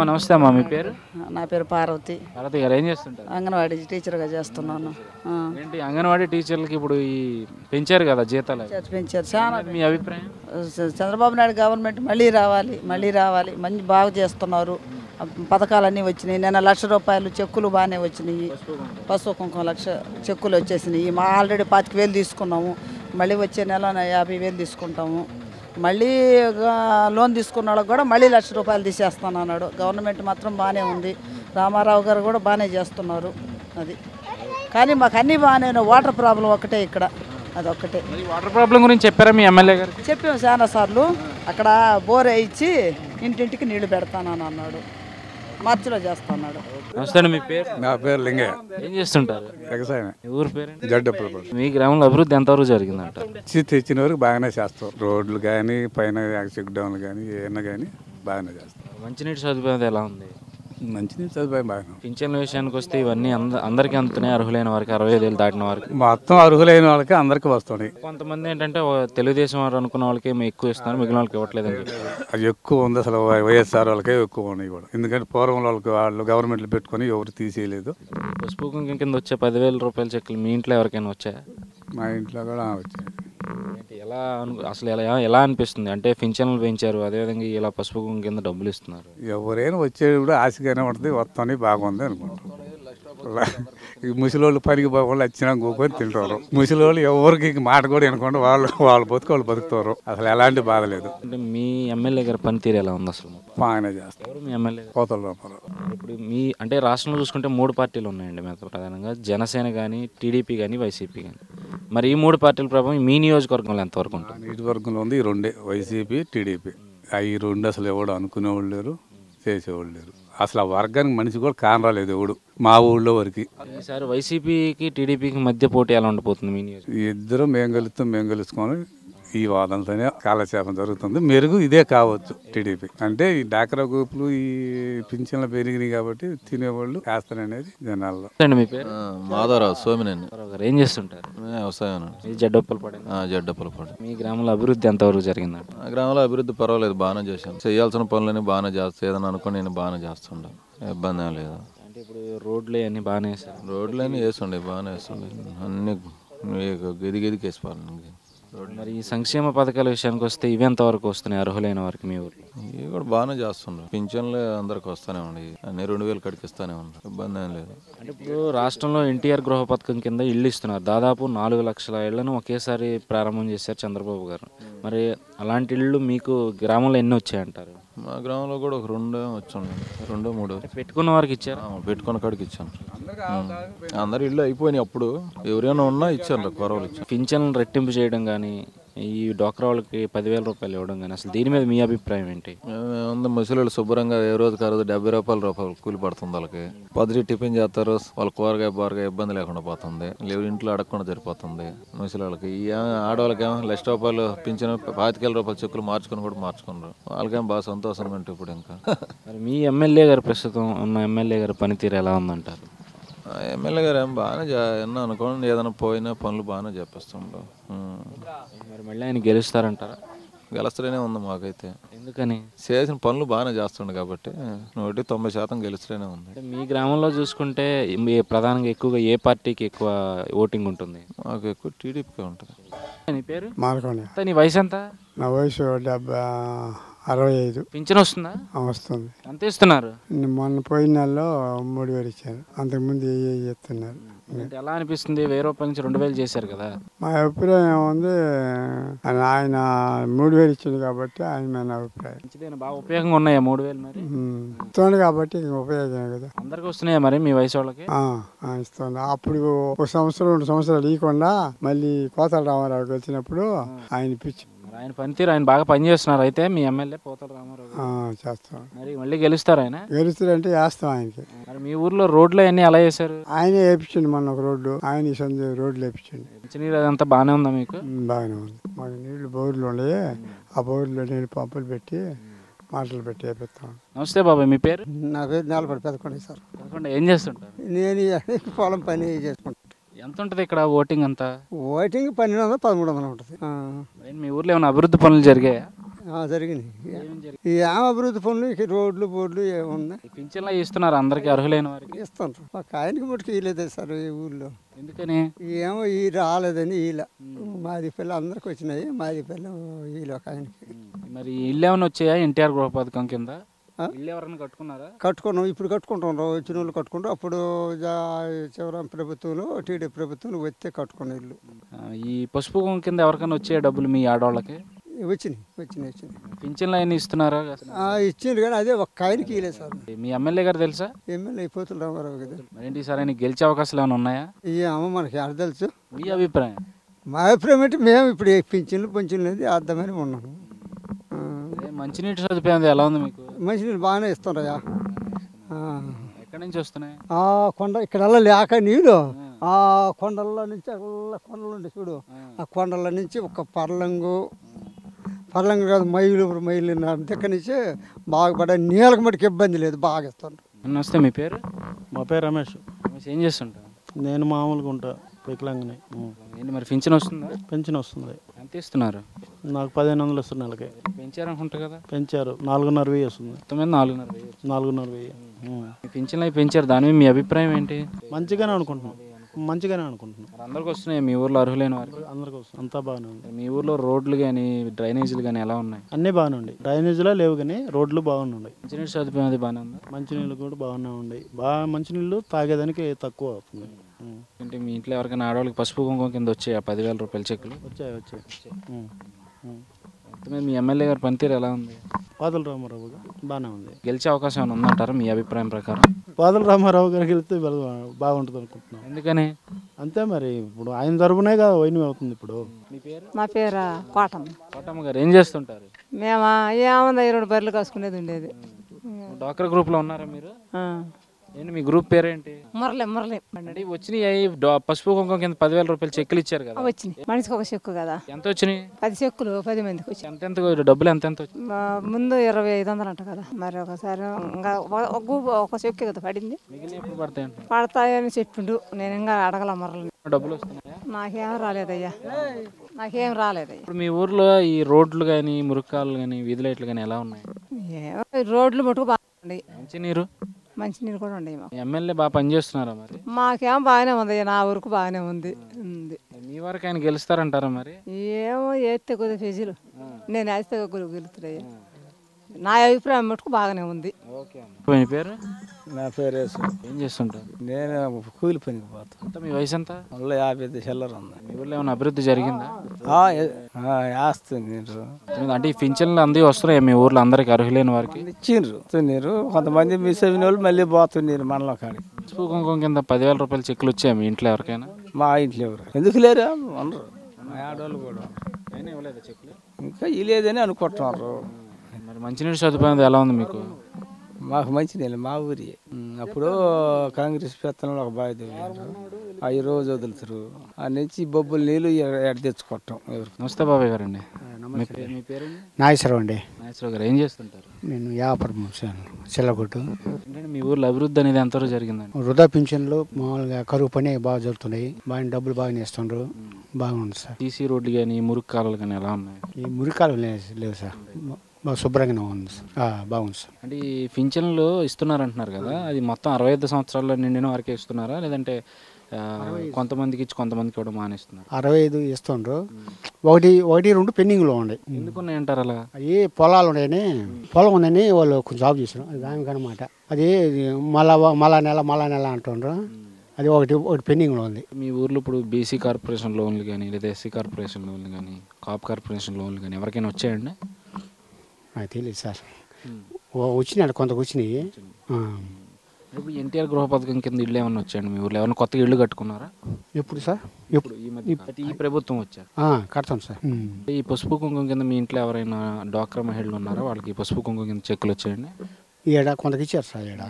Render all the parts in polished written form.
నమస్తే అమ్మా, మీ పేరు? నా పేరు పార్వతి. పార్వతి గారు ఏం చేస్తుంటారు? అంగన్వాడీ టీచర్గా చేస్తున్నాను. ఏంటి అంగన్వాడీ టీచర్లకి ఇప్పుడు ఈ పెంచారు కదా జీతాలు, పెంచారు చాలా. మీ అభిప్రాయం? చంద్రబాబు నాయుడు గవర్నమెంట్ మళ్ళీ రావాలి మంచి బాగా చేస్తున్నారు. పథకాలన్నీ వచ్చినాయి. నిన్న ₹1,00,000 చెక్కులు బాగానే వచ్చినాయి. పసుపు కుంకుమ 1,00,000 చెక్కులు వచ్చేసినాయి. మా ఆల్రెడీ 25,000 తీసుకున్నాము. మళ్ళీ వచ్చే నెల 50,000 తీసుకుంటాము. మళ్ళీ లోన్ తీసుకున్న వాళ్ళకి కూడా మళ్ళీ ₹1,00,000 తీసేస్తాను అన్నాడు. గవర్నమెంట్ మాత్రం బాగానే ఉంది. రామారావు గారు కూడా బాగానే చేస్తున్నారు. అది కానీ మాకు అన్నీ బాగానే ఉన్నాయి. వాటర్ ప్రాబ్లం ఒకటే ఇక్కడ, అదొక్కటే. వాటర్ ప్రాబ్లం గురించి చెప్పారా మీ ఎమ్మెల్యే గారు? చెప్పాము చాలా సార్లు. అక్కడ బోర్ వేయించి ఇంటింటికి నీళ్లు పెడతానని అన్నాడు. మార్చిలో చేస్తున్నాడు. నమస్తే అండి, మీ పేరు? నా పేరు లింగయ్య. ఏం చేస్తుంటారు? వ్యవసాయం. ఊరు పేరు? జడ్డప్పలపల్లి. మీ గ్రామంలో అభివృద్ధి ఎంతవరకు జరిగిందంట? తెచ్చిన వరకు బాగానే చేస్తాం. రోడ్లు కానీ పైన చెక్ డౌన్లు కానీ ఏమన్నా కానీ బాగానే చేస్తాం. మంచినీటి సదుపాయం ఎలా ఉంది? మంచినీటి సదుపాయం బాగానే. పింఛన్ల విషయానికి వస్తే ఇవన్నీ అందరికీ అందుతున్నాయి. అర్హులైన వారికి 65 దాటిన వారికి మొత్తం అర్హులైన వాళ్ళకి అందరికి వస్తున్నాయి. కొంతమంది ఏంటంటే తెలుగుదేశం వారు అనుకున్న వాళ్ళకి ఎక్కువ ఇస్తున్నారు, మిగిలిన వాళ్ళకి ఇవ్వట్లేదని చెప్పి. అది ఎక్కువ ఉంది అసలు. వైఎస్ఆర్ వాళ్ళకే ఎక్కువ ఉన్నాయి కూడా. ఎందుకంటే పూర్వం వాళ్ళకి వాళ్ళు గవర్నమెంట్లు పెట్టుకొని ఎవరు తీసేయలేదు. పసుపు కుంకుమ కింద వచ్చే ₹10,000 చెక్కులు మీ ఇంట్లో ఎవరికైనా వచ్చాయా? మా ఇంట్లో కూడా వచ్చాయి. ఎలా అసలు ఎలా అనిపిస్తుంది? అంటే పింఛన్లు పెంచారు, అదేవిధంగా ఇలా పసుపు కుంకుమ కింద డబ్బులు ఇస్తున్నారు. ఎవరైనా వచ్చేది కూడా ఆశగానే ఉంటుంది. వస్తానే బాగుంది అనుకుంటారు. ఈ ముసలోళ్ళు పనికి పోకుండా వచ్చినా కూకొని తింటారు. ముసలోళ్ళు ఎవరికి మాట కూడా వినకుండా వాళ్ళు బతుకుతారు. అసలు ఎలాంటి బాధ లేదు. అంటే మీ ఎమ్మెల్యే గారి పనితీరు ఎలా ఉంది అసలు? బాగానే చేస్తారు. ఎవరు మీ ఎమ్మెల్యే? పోతల రామారావు. ఇప్పుడు మీ అంటే రాష్ట్రంలో చూసుకుంటే 3 పార్టీలు ఉన్నాయండి మీద ప్రధానంగా, జనసేన కానీ, టీడీపీ కానీ, వైసీపీ కానీ. మరి ఈ 3 పార్టీల ప్రభావం మీ నియోజకవర్గంలో ఎంతవరకు ఉంటుంది? నియోజకవర్గంలో ఉంది ఈ రెండే, వైసీపీ టీడీపీ. ఈ రెండు అసలు ఎవడు అనుకునేవాళ్ళు లేరు, చేసేవాళ్ళు లేరు. అసలు ఆ వర్గానికి మనిషి కూడా కానరాలేదు ఎవడు మా ఊళ్ళో వరకు. ఈసారి వైసీపీకి టీడీపీకి మధ్య పోటీ ఎలా ఉండిపోతుంది మీ నియోజకవర్గం? ఇద్దరు మేము గెలుచుకొని ఈ వాదనతోనే కాలక్షేపం జరుగుతుంది. మెరుగు ఇదే కావచ్చు టీడీపీ. అంటే ఈ డాక్రా గ్రూపులు ఈ పింఛన్లు పెరిగినాయి కాబట్టి తినేవాళ్ళు వేస్తారనేది జనాల్లో. మీ పేరు? మాధవరావు సోమినేని. ఏం చేస్తుంటారు? వ్యవసాయం. జడ్డప్పలపాడు. మీ గ్రామంలో అభివృద్ధి ఎంతవరకు జరిగిందంట? ఆ గ్రామంలో అభివృద్ధి పర్వాలేదు, బాగానే చేశాను. చేయాల్సిన పనులని బాగానే చేస్తా, ఏదైనా అనుకుని నేను బాగానే చేస్తుండే, ఇబ్బంది ఏం లేదు. అంటే ఇప్పుడు రోడ్లు అన్నీ బాగానే వేసారు? రోడ్లు అన్నీ వేస్తుండే, బాగానే వేస్తుండే. అన్ని గదికి వేసిపోవాలి. మరి ఈ సంక్షేమ పథకాల విషయానికి వస్తే ఇవి ఎంతవరకు వస్తున్నాయి అర్హులైన వారికి మీ ఊర్లో? ఇవి కూడా బాగానే చేస్తుండ్రు. పింఛన్లే అందరికి వస్తూనే ఉన్నాయి. అన్ని 2,000 కడికి ఇస్తూనే ఉన్నారు, ఇబ్బంది ఏం లేదు. అంటే ఇప్పుడు రాష్ట్రంలో ఎన్టీఆర్ గృహ పథకం కింద ఇళ్ళు ఇస్తున్నారు. దాదాపు 4 లక్షల ఇళ్లను ఒకేసారి ప్రారంభం చేశారు చంద్రబాబు గారు. మరి అలాంటి ఇళ్ళు మీకు గ్రామంలో ఎన్ని వచ్చాయంటారు? మా గ్రామంలో కూడా ఒక 2 వచ్చండి, 2, 3 పెట్టుకున్న వారికి ఇచ్చారు. పెట్టుకున్న కాడికి ఇచ్చాను. అందరు ఇల్లు అయిపోయినాయి. అప్పుడు ఎవరైనా ఉన్నా ఇచ్చాను, కొరవలు ఇచ్చాను. పింఛన్లు రెట్టింపు చేయడం కానీ, ఈ డోక్రా వాళ్ళకి ₹10,000 ఇవ్వడం కానీ, అసలు దీని మీద మీ అభిప్రాయం ఏంటి? ముసలి శుభ్రంగా ఏ రోజు కాదు ₹70 కూలి పడుతుంది వాళ్ళకి. పొద్దుటి టిఫిన్ చేస్తారు, వాళ్ళ కూరగాయ ఇబ్బంది లేకుండా పోతుంది. లేవు ఇంట్లో అడగకుండా సరిపోతుంది ముసలి వాళ్ళకి. ఈ ఆడవాళ్ళకేమో ₹1,00,000 పింఛన్, ₹25,000 చెక్కులు మార్చుకుని కూడా మార్చుకున్నారు. వాళ్ళకేమో బాగా సంతోషంగా ఉంటుంది ఇప్పుడు. ఇంకా మరి మీ ఎమ్మెల్యే గారు, ప్రస్తుతం ఉన్న ఎమ్మెల్యే గారి పనితీరు ఎలా ఉందంటారు? ఎమ్మెల్యే గారు ఏమో బాగానే అనుకోండి, ఏదైనా పోయినా పనులు బాగానే చేపిస్తుండ్రు. మరి మళ్ళీ ఆయన గెలుస్తారంటారా? గెలుస్తూనే ఉంది మాకైతే. ఎందుకని? చేసిన పనులు బాగానే చేస్తుండే కాబట్టి 90% గెలుస్తూనే ఉంది. మీ గ్రామంలో చూసుకుంటే ప్రధానంగా ఎక్కువగా ఏ పార్టీకి ఎక్కువ ఓటింగ్ ఉంటుంది? మాకు ఎక్కువ టీడీపీకే ఉంటుంది. నీ పేరు? మార్కోని. నీ వయసు ఎంత? నా వయసు 65. పింఛన్ వస్తుందా? వస్తుంది. ఎంత ఇస్తున్నారు? మొన్న పోయిన నెలలో 3,000 ఇచ్చారు. అంతకుముందు చెప్తున్నారు. ఎలా అనిపిస్తుంది? ₹1,000 నుంచి 2,000 చేశారు కదా. మా అభిప్రాయం ఏముంది, ఆయన 3,000 ఇచ్చింది కాబట్టి ఆయన మన అభిప్రాయం. బాగా ఉపయోగంగా ఉన్నాయా 3,000? మరి ఇస్తుంది కాబట్టి ఉపయోగమే కదా. అందరికి వస్తున్నాయా మరి మీ వయసు వాళ్ళకి? ఇస్తుంది. అప్పుడు 1 సంవత్సరం 2 సంవత్సరాలు ఇవ్వకుండా మళ్ళీ పోతల రామారావు వచ్చినప్పుడు ఆయన పిచ్చి. ఆయన పనితీరు, ఆయన బాగా పనిచేస్తున్నారు. అయితే మీ ఎమ్మెల్యే పోతల రామారావు చేస్తాం. మరి మళ్ళీ గెలుస్తారు ఆయన? గెలుస్తారంటే వేస్తాం ఆయనకి. మరి మీ ఊర్లో రోడ్లు అన్నీ ఎలా చేశారు? ఆయనే వేపించండి మొన్న ఒక రోడ్డు. ఆయన రోడ్లు వేపించండి. మంచినీరు అదంతా బాగానే ఉందా మీకు? బాగానే ఉంది. మాకు నీళ్లు బోర్లు ఉన్నాయి. ఆ బోర్లో నీళ్ళు పంపులు పెట్టి మాటలు పెట్టి వేపిస్తాం. నమస్తే బాబాయ్, మీ పేరు? నా పేరు నేలపడి పెదకొండ సార్. ఏం చేస్తుంటారు? నేను పొలం పని చేసుకుంటాను. ఎంత ఉంటుంది ఇక్కడ ఓటింగ్ అంతా? ఓటింగ్ 1,200, 1,300 ఉంటుంది. మీ ఊర్లో ఏమైనా అభివృద్ధి పనులు జరిగాయా? జరిగింది. ఈ ఆమె అభివృద్ధి పనులు ఇక రోడ్లు బోర్డులు ఏమున్నాయి పింఛన్లు ఇస్తున్నారు అందరికి అర్హులైన వారికి. ఇస్తుంటారు. ఒక ఆయనకి మటుకు ఇవ్వలేదు సార్ ఈ ఊళ్ళో. ఎందుకని? ఏమో ఈ రాలేదని ఇలా మాది పిల్ల అందరికి వచ్చినాయి, మాది పిల్ల వీళ్ళు ఒక ఆయనకి. మరి ఇల్లు ఏమైనా వచ్చాయా ఎన్టీఆర్ గృహ పథకం కింద? ఇల్లు ఎవరైనా కట్టుకున్నారా? కట్టుకున్నాం, ఇప్పుడు కట్టుకుంటాం. వచ్చిన వాళ్ళు కట్టుకుంటాం. అప్పుడు చివరి ప్రభుత్వంలో టీడీ ప్రభుత్వంలో వస్తే కట్టుకున్న ఇల్లు. ఈ పసుపు కుంకుమ కింద ఎవరికైనా వచ్చే డబ్బులు మీ ఆడవాళ్ళకి? వచ్చినాయి. పింఛన్లు అయినా ఇస్తున్నారా? ఇచ్చింది కానీ అదే ఒక్క ఆయనకి ఇవ్వలేదు సార్. మీ ఎమ్మెల్యే గారు తెలుసా? ఎమ్మెల్యే పోతుల రామారావు కదా. మరేంటి సార్ ఆయన గెలిచే అవకాశాలు ఏమైనా ఉన్నాయా? ఈ అమ్మ మనకి అర్థం తెలుసు. మీ అభిప్రాయం? మా అభిప్రాయం అంటే మేము ఇప్పుడు పింఛన్లు లేదు అర్థమని ఉన్నాము. మంచినీటి సదుపాయం ఎలా ఉంది మీకు? మంచినీళ్ళు బాగానే ఇస్తున్నాయా. ఎక్కడి నుంచి వస్తున్నాయి? కొండ ఇక్కడ లేక నీళ్ళు ఆ కొండల నుంచి కొండలు ఉండే చూడు, ఆ కొండల నుంచి ఒక పర్లంగు కాదు మైలు దగ్గర నుంచి బాగా పడే నీళ్ళకి మటుకు ఇబ్బంది లేదు, బాగా ఇస్తాను. నమస్తే, మీ పేరు? మా పేరు రమేష్. ఏం చేస్తుంటారు? నేను మామూలుగా ఉంటా, వికలాంగనే. ఏంటి మరి పింఛన్ వస్తుందా? పెన్షన్ వస్తుంది. ఎంత ఇస్తున్నారు? నాకు 1500 వస్తుంది నెలకి. పెంచారు అనుకుంటా కదా? పెంచారు, 4500 వస్తుంది. 4,500 పింఛన్లు అవి పెంచారు, దాని మీద మీ అభిప్రాయం ఏంటి? మంచిగానే అనుకుంటున్నాం. అందరికి వస్తున్నాయి మీ ఊర్లో అర్హులైన వారికి? అందరికి వస్తుంది, అంతా బాగానే ఉంది. మీ ఊర్లో రోడ్లు కానీ డ్రైనేజీలు కానీ ఎలా ఉన్నాయి? అన్నీ బాగానే ఉన్నాయి. డ్రైనేజీలో లేవు కానీ రోడ్లు బాగున్నాయి. మంచినీటి సదుపాయం అది బాగానే ఉంది. మంచినీళ్ళు కూడా బాగానే ఉన్నాయి. మంచినీళ్ళు తాగేదానికి తక్కువ అవుతుంది. అంటే మీ ఇంట్లో ఎవరికైనా ఆడవాళ్ళకి పసుపు కుంకుమ కింద వచ్చాయి 10,000 రూపాయల చెక్కులు? వచ్చాయి. మీ ఎమ్మెల్యే గారి పనితీరు ఎలా ఉంది? పాదల రామారావు బాగానే ఉంది. గెలిచే అవకాశం ఏమైనా ఉందంటారా మీ అభిప్రాయం ప్రకారం? పాదల రామారావు గారికి వెళ్తే బాగుంటుంది అనుకుంటున్నాం. ఎందుకని? అంతే మరి, ఇప్పుడు ఆయన తరపునే కదా వైన్ అవుతుంది ఇప్పుడు. మీ పేరు? మా పేరు కోటమ్మ గారు. ఏం చేస్తుంటారు? మేము ఏముంది 2 బర్రెలు కాసుకునేది ఉండేది. డాక్టర్ గ్రూప్లో ఉన్నారా మీరు? ఏంటి మీ గ్రూప్ పేరేంటి? మురళి. అంటే వచ్చినాయి పసుపు కుంకుమ కింద 10,000 రూపాయలు చెక్కులు ఇచ్చారు కదా? వచ్చినాయి, మనిషికి ఒక చెక్కు కదా. ఎంత వచ్చినాయి? 10 చెక్కులు 10 మందికి వచ్చి. ఎంత డబ్బులు ఎంత వచ్చింది? ముందు 2,500 అంట కదా. మరి ఒకసారి ఇంకా ఒక చెక్కు కదా పడింది. మిగిలిన ఎప్పుడు పడతాయి? పడతాయని చెప్పిండు, నేను ఇంకా అడగల మురళిని. డబ్బులు వస్తున్నాయా? నాకేం రాలేదయ్యా. ఇప్పుడు మీ ఊర్లో ఈ రోడ్లు కానీ మురుక్కాలు కానీ వీధి లైట్లు కానీ ఎలా ఉన్నాయి? రోడ్లు మటుకు బాగున్నాయి. మంచినీరు కూడా ఉన్నాయి. మాకు ఎమ్మెల్యే బాగా పనిచేస్తున్నారా మరి? మాకేం బాగానే ఉంది, నా ఊరికి బాగానే ఉంది. మీ వరకు ఆయన గెలుస్తారంటారా మరి? ఏమో వేస్తే కొద్దిగా ఫీజులు, నేను వేస్తే గెలుతున్నాయ్యా. నా అభిప్రాయం మటుకు బాగానే ఉంది. మీ పేరు? నా పేరు ఏం చేస్తుంటారు? నేను కూలి పనికి పోతాను. మీ వయసు ఎంత? 50 చిల్లర ఉంది. మీ ఊళ్ళో ఏమైనా అభివృద్ధి జరిగిందా? వేస్తుంది. అంటే ఈ పింఛన్లు అందరూ వస్తున్నాయి మీ ఊర్లో అందరికి అర్హులైన వారికి? ఇచ్చిండ్రు. కొంతమంది మిస్ అయిన వాళ్ళు మళ్ళీ పోతున్నారు మనలో కాడికి. పసుపు కుంకుమ కింద 10,000 రూపాయలు చెక్కులు వచ్చాయి మీ ఇంట్లో ఎవరికైనా? మా ఇంట్లో ఎవరు ఎందుకు లేరు అనరు. మా ఆడవాళ్ళు కూడా ఇవ్వలేదు చెక్కులు, ఇంకా ఇలేదని అనుకుంటున్నారు. మరి మంచినీటి సదుపాయం ఎలా ఉంది మీకు? మాకు మంచి నీళ్ళు మా ఊరి. అప్పుడు కాంగ్రెస్ పెత్తనంలో ఒక బావి తవ్వారు, అవి రోజు వదులుతారు. ఆ నుంచి బొబ్బుల నీళ్ళు ఎడ తెచ్చుకోవటం. నమస్తే బాబాయ్ గారు అండి. మీ పేరు? నాగేశ్వరరావు అండి. నాగేశ్వరరావు గారు ఏం చేస్తుంటారు? నేను వ్యాపారం చిల్లగొట్టు. అంటే మీ ఊర్లో అభివృద్ధి అనేది ఎంతవరకు జరిగిందండి? వృధా పింఛన్లు మామూలుగా కరువు పని బాగా జరుగుతున్నాయి. బాగా డబ్బులు బాగానే ఇస్తుండ్రు, బాగుంది సార్. సీసీ రోడ్లు కానీ మురుగు కాలువలు కానీ ఎలా ఉన్నాయి? ఈ మురికాలు లేవు సార్, బాగా శుభ్రంగానే ఉంది సార్, బాగుంది సార్. అంటే ఈ పింఛన్లు ఇస్తున్నారంటున్నారు కదా, అది మొత్తం 65 సంవత్సరాల్లో నిండిన వరకే ఇస్తున్నారా, లేదంటే కొంతమందికి ఇచ్చి కొంతమందికి కూడా మానేస్తున్నారు? 65 ఇస్తుండ్రు, ఒకటి 2 పెండింగ్లో ఉన్నాయి. ఎందుకున్నాయి అంటారు అలా? అవి పొలాలు ఉన్నాయని, పొలం ఉందని వాళ్ళు కొంచెం జాబ్ చేసారు, అది దానికనమాట. అది మళ్ళా నెల అంటుండ్రు, అది ఒకటి పెండింగ్లో ఉంది. మీ ఊర్లో ఇప్పుడు బీసీ కార్పొరేషన్ లోన్లు కానీ లేదా ఎస్సీ కార్పొరేషన్ లోన్లు కానీ కాప్ కార్పొరేషన్ లోన్లు కానీ ఎవరికైనా వచ్చాయండి? నాకు తెలియదు సార్, వచ్చినాయి కొంత వచ్చినాయి. ఇప్పుడు ఎన్టీఆర్ గృహ పథకం కింద ఇళ్ళు ఏమన్నా వచ్చాయండి మీ ఊర్లో? ఏమన్నా కొత్తగా ఇళ్ళు కట్టుకున్నారా? ఎప్పుడు సార్? ఇప్పుడు ఈ ప్రభుత్వం వచ్చారు కడతాం సార్. ఈ పసుపు కుంకుమ కింద మీ ఇంట్లో ఎవరైనా డ్వాక్రా మహిళలు ఉన్నారా? వాళ్ళకి పసుపు కుంకుమ కింద చెక్కులు వచ్చాయండి? ఈడ కొంతకి ఇచ్చారు సార్. ఈడ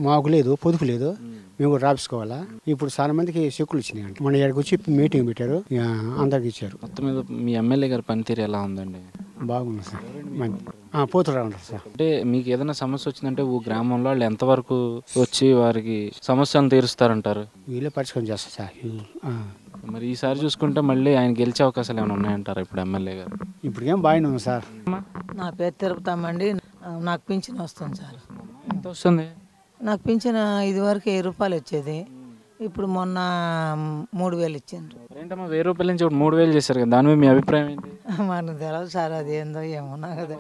మాకు లేదు, పొదుపు లేదు, మేము కూడా రాపించుకోవాలా. ఇప్పుడు చాలా మందికి చెక్కులు వచ్చినాయి. మన ఇక్కడికి వచ్చి మీటింగ్ పెట్టారు, అందరికి ఇచ్చారు. మొత్తం మీద మీ ఎమ్మెల్యే గారి పనితీరు ఎలా ఉందండి? బాగుంది సార్, పోతురా ఉంటారు సార్. అంటే మీకు ఏదైనా సమస్య వచ్చిందంటే గ్రామంలో వాళ్ళు ఎంతవరకు వచ్చి వారికి సమస్యలను తీరుస్తారంటారు? వీళ్ళే పరిష్కారం చేస్తారు సార్. మరి ఈసారి చూసుకుంటే మళ్ళీ ఆయన గెలిచే అవకాశాలు ఏమైనా ఉన్నాయంటారా ఇప్పుడు ఎమ్మెల్యే గారు? ఇప్పటికేం బాగానే ఉంది సార్. నా పేరు తిరుపతమ్మండి. నాకు పింఛన్ వస్తుంది సార్. ఎంత వస్తుంది? నాకు పింఛన్ ఇదివరకు 1000 రూపాయలు వచ్చేది. ఇప్పుడు మొన్న 3000 ఇచ్చిండ్రు. ఏంటమ్మా 1000 రూపాయల నుంచి ఇప్పుడు 3000 చేశారు కదా, దాని మీద మీ అభిప్రాయం ఏంటి? మనకు తెలియదు సార్, అది ఏందో ఏమో నాకు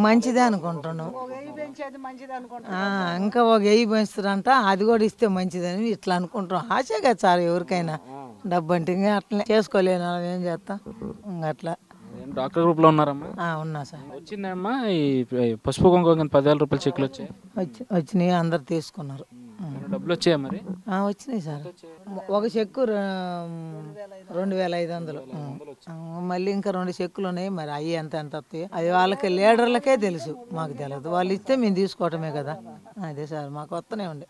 మంచిదే అనుకుంటున్నాను. ఇంకా ఒక 1000 పెంచుతారంట, అది కూడా ఇస్తే మంచిదని ఇట్లా అనుకుంటాం. ఆశే కదా సార్ ఎవరికైనా. డబ్బు అంటే ఇంకా అట్లనే చేసుకోలేను, ఏం చేస్తాం ఇంకా అట్లా. డాక్టర్ గ్రూప్లో ఉన్నారమ్మా? ఉన్నా సార్. వచ్చిందమ్మా ఈ పసుపు కుంకుమ 10,000 రూపాయల చెక్కులు వచ్చాయి? వచ్చినాయి, అందరు తీసుకున్నారు. డబ్బులు వచ్చాయా మరి? వచ్చినాయి సార్. ఒక చెక్కు 2500. మళ్ళీ ఇంకా 2 చెక్కులు ఉన్నాయి. మరి అవి ఎంత వస్తాయి అది వాళ్ళకి లీడర్లకే తెలుసు, మాకు తెలియదు. వాళ్ళు ఇస్తే మేము తీసుకోవటమే కదా. అదే సార్ మాకు వస్తూనే ఉండే.